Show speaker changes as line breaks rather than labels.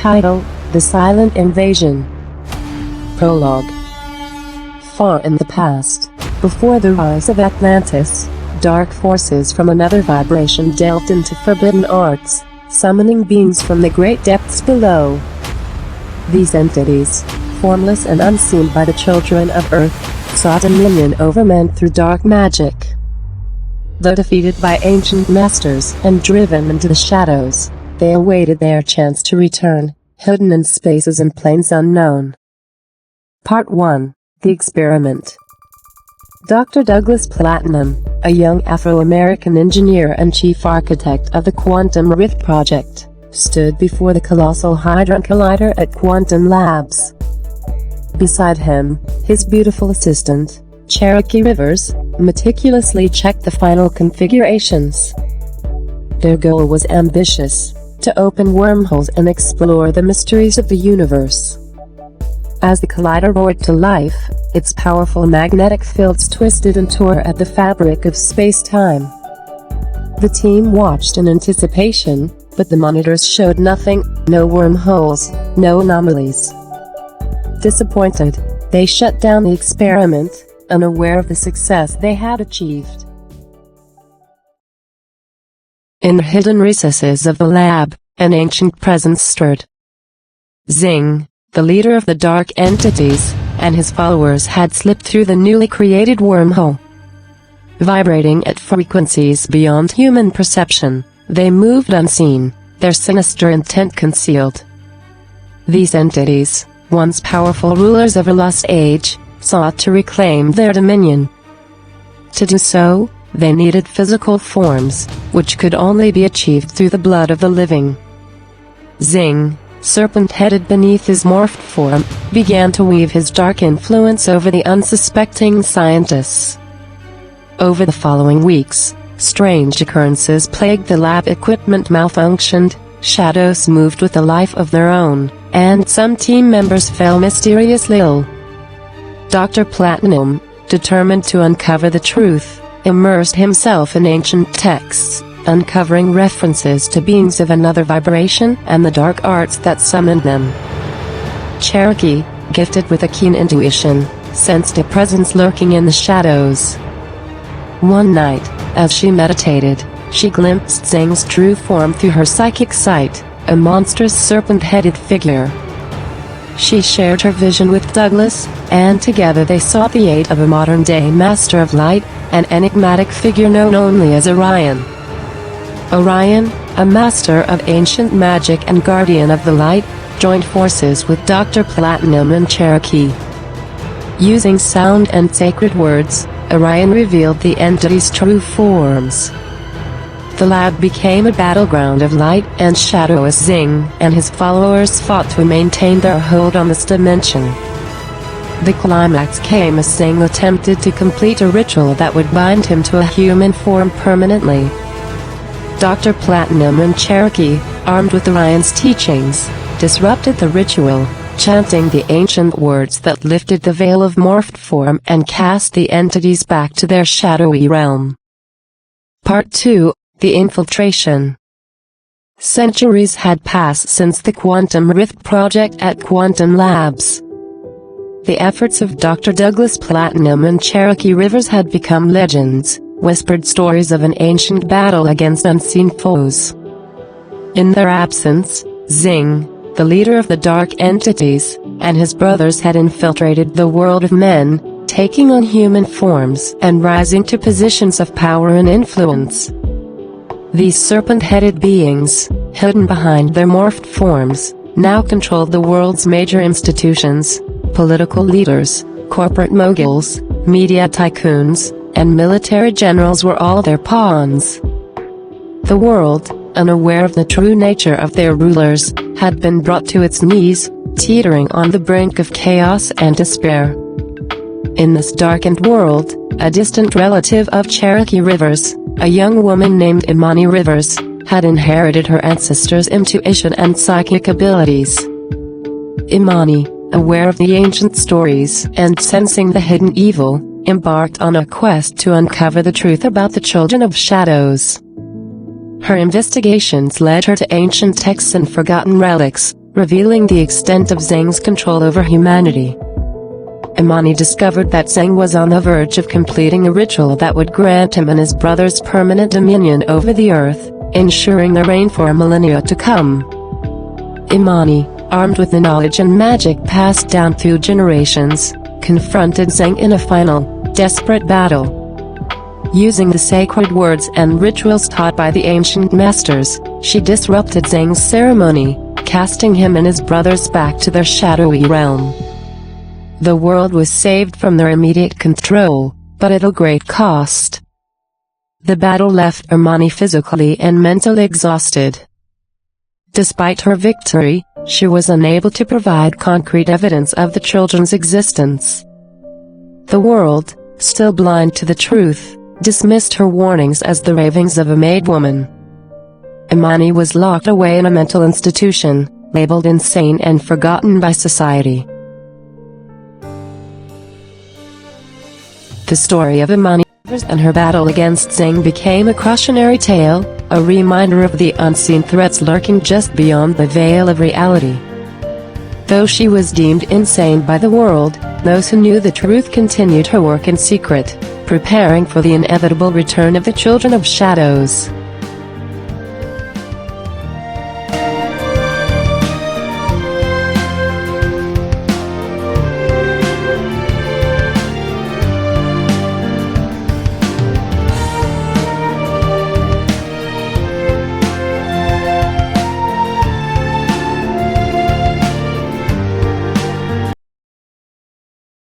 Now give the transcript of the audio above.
Title: The Silent Invasion. Prologue. Far in the past, before the rise of Atlantis, dark forces from another vibration delved into forbidden arts, summoning beings from the great depths below. These entities, formless and unseen by the children of Earth, sought dominion over men through dark magic. Though defeated by ancient masters and driven into the shadows, they awaited their chance to return, hidden in spaces and planes unknown. Part 1. The Experiment. Dr. Douglas Platinum, a young Afro-American engineer and chief architect of the Quantum Rift Project, stood before the colossal Hadron Collider at Quantum Labs. Beside him, his beautiful assistant, Cherokee Rivers, meticulously checked the final configurations. Their goal was ambitious: to open wormholes and explore the mysteries of the universe. As the collider roared to life, its powerful magnetic fields twisted and tore at the fabric of space-time. The team watched in anticipation, but the monitors showed nothing: no wormholes, no anomalies. Disappointed, they shut down the experiment, unaware of the success they had achieved. In the hidden recesses of the lab, an ancient presence stirred. Zing, the leader of the dark entities, and his followers had slipped through the newly created wormhole. Vibrating at frequencies beyond human perception, they moved unseen, their sinister intent concealed. These entities, once powerful rulers of a lost age, sought to reclaim their dominion. To do so, they needed physical forms, which could only be achieved through the blood of the living. Zing, serpent-headed beneath his morphed form, began to weave his dark influence over the unsuspecting scientists. Over the following weeks, strange occurrences plagued the lab. Equipment malfunctioned, shadows moved with a life of their own, and some team members fell mysteriously ill. Dr. Platinum, determined to uncover the truth, immersed himself in ancient texts, uncovering references to beings of another vibration and the dark arts that summoned them. Cherokee, gifted with a keen intuition, sensed a presence lurking in the shadows. One night, as she meditated, she glimpsed Zing's true form through her psychic sight, a monstrous serpent-headed figure. She shared her vision with Douglas, and together they sought the aid of a modern-day Master of Light, an enigmatic figure known only as Orion. Orion, a master of ancient magic and guardian of the light, joined forces with Dr. Platinum and Cherokee. Using sound and sacred words, Orion revealed the entity's true forms. The lab became a battleground of light and shadow as Zing and his followers fought to maintain their hold on this dimension. The climax came as Zing attempted to complete a ritual that would bind him to a human form permanently. Dr. Platinum and Cherokee, armed with Orion's teachings, disrupted the ritual, chanting the ancient words that lifted the veil of morphed form and cast the entities back to their shadowy realm. Part 2. The Infiltration. Centuries had passed since the Quantum Rift Project at Quantum Labs. The efforts of Dr. Douglas Platinum and Cherokee Rivers had become legends, whispered stories of an ancient battle against unseen foes. In their absence, Zing, the leader of the dark entities, and his brothers had infiltrated the world of men, taking on human forms and rising to positions of power and influence. These serpent-headed beings, hidden behind their morphed forms, now controlled the world's major institutions. Political leaders, corporate moguls, media tycoons, and military generals were all their pawns. The world, unaware of the true nature of their rulers, had been brought to its knees, teetering on the brink of chaos and despair. In this darkened world, a distant relative of Cherokee Rivers, a young woman named Imani Rivers, had inherited her ancestors' intuition and psychic abilities. Imani, aware of the ancient stories and sensing the hidden evil, embarked on a quest to uncover the truth about the Children of Shadows. Her investigations led her to ancient texts and forgotten relics, revealing the extent of Zheng's control over humanity. Imani discovered that Zheng was on the verge of completing a ritual that would grant him and his brothers permanent dominion over the earth, ensuring their reign for millennia to come. Imani, armed with the knowledge and magic passed down through generations, confronted Zheng in a final, desperate battle. Using the sacred words and rituals taught by the ancient masters, she disrupted Zheng's ceremony, casting him and his brothers back to their shadowy realm. The world was saved from their immediate control, but at a great cost. The battle left Imani physically and mentally exhausted. Despite her victory, she was unable to provide concrete evidence of the children's existence. The world, still blind to the truth, dismissed her warnings as the ravings of a made woman. Imani was locked away in a mental institution, labeled insane and forgotten by society. The story of Imani and her battle against Zheng became a cautionary tale, a reminder of the unseen threats lurking just beyond the veil of reality. Though she was deemed insane by the world, those who knew the truth continued her work in secret, preparing for the inevitable return of the Children of Shadows.